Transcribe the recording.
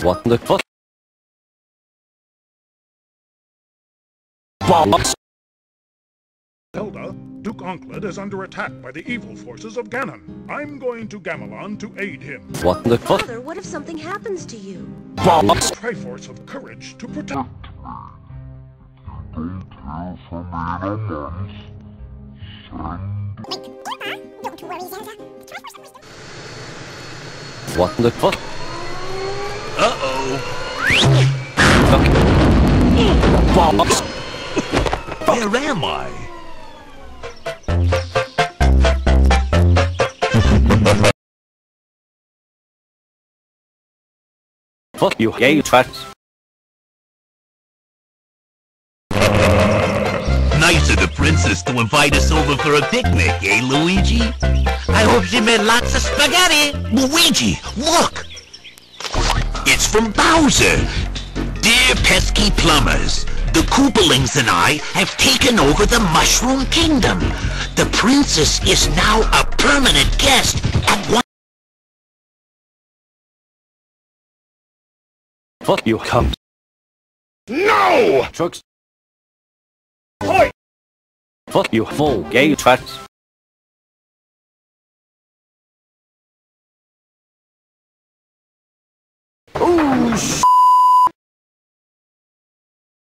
What the fuck? Box. Zelda, Duke Onkled is under attack by the evil forces of Ganon. I'm going to Gamelon to aid him. What the fuck? Father, what if something happens to you? Box. Triforce of courage to protect. Don't tell somebody in a month. Don't worry, Zelda. What the fuck? Uh-oh. Box. Where am I? Fuck you, gay twats. Nice of the princess to invite us over for a picnic, eh, Luigi? I hope she made lots of spaghetti. Luigi, look! It's from Bowser. Dear pesky plumbers, the Koopalings and I have taken over the Mushroom Kingdom. The princess is now a permanent guest at one... Fuck you, cunt. No! Trucks. Oi! Fuck you, full gay twats. Ooh,